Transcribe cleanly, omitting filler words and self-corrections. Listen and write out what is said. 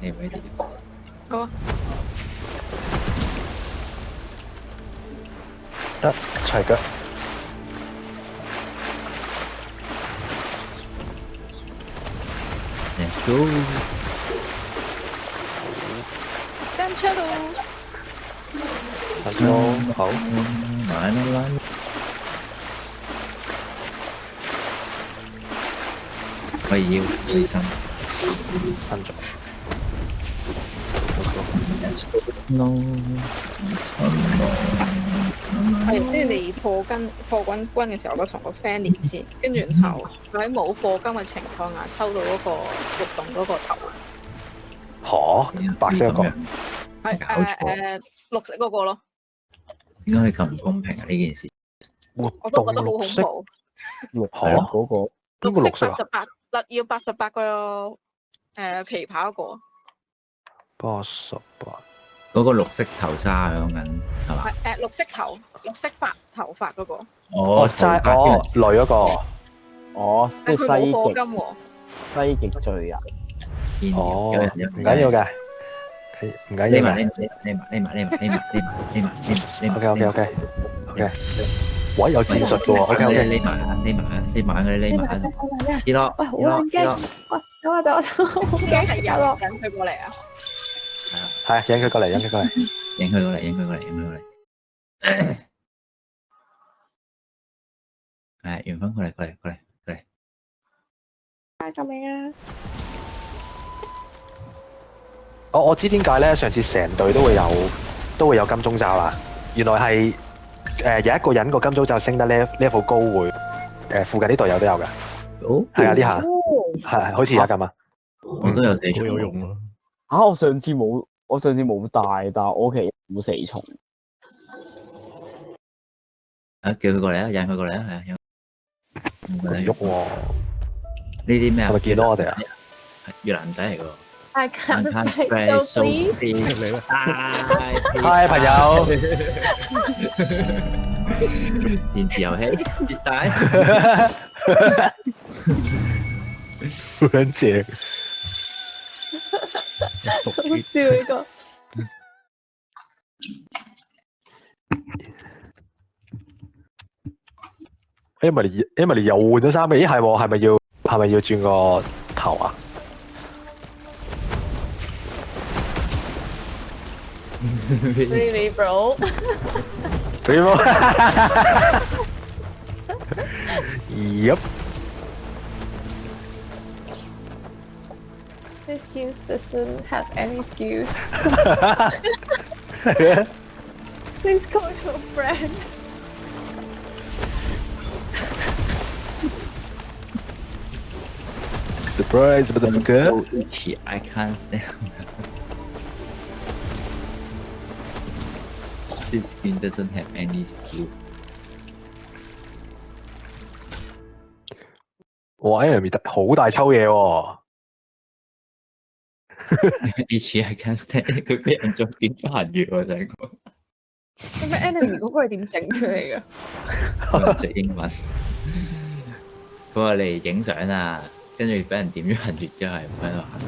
你 ready？好啊，得齊腳。Let's go！跟出到，陳叔好，來啦！我要起身。新咗。Let's go！係即係你破軍嘅時候，我同個 friend 連線，跟住然後佢喺冇課金嘅情況下抽到嗰個活動嗰個頭，嚇，白色嗰個。係搞錯綠色嗰個咯，點解佢咁唔公平啊？呢件事活我都覺得好動綠色，恐怖。綠嚇嗰個邊個綠色啊？ 88要88個皮跑個， 88嗰個綠色頭紗講緊係嘛？係綠色頭髮嗰個，哦，齋哦女嗰個。哦，即但係係佢冇課金喎。西極罪人，見哦，有人唔緊要嘅，唔緊要嘅。OK，喂，有戰術嘅喎。OK，匿埋嗰啲匿埋。跌落，喂，好撚驚！喂，等我，好應該係驚啊！引佢過嚟啊！係，引佢過嚟，引佢過嚟。影佢過嚟。係，元芬過嚟。救命啊！我知點解咧？上次成隊都會有金鐘罩啦。原來係有一個人個金鐘罩升得 level 高會附近啲隊友都有㗎。好，係啊，呢下哦，係好似而家咁啊。我都有死蟲，好有用啊！我上次冇帶，但係我屋企冇死蟲。啊，叫佢過嚟啊，引佢過嚟啊，係啊，唔喐喎，呢啲咩啊？係咪見到我哋啊？越南仔嚟㗎喎。 I can't Can't fight play so please。 please 嚟啦！嗨，朋友。電子遊戲 freestyle 好撚正。好笑呢個。Emily 又換咗衫嘅，咦係喎，係咪要轉個頭啊？ Really bro？ 對喎。Yep。 This skills doesn't have any skills。Please call your friend。 Surprise motherfucker。 so itchy I can't stand this skin doesn't have any skill 哇 Emily 好大抽嘢喎。 itchy I can't stand 佢俾人做點翻譯喎，想講咁咩 enemy 嗰個係點整出嚟㗎？佢識英文。佢話嚟影相啊，跟住俾人點咗人血之後係喺度行。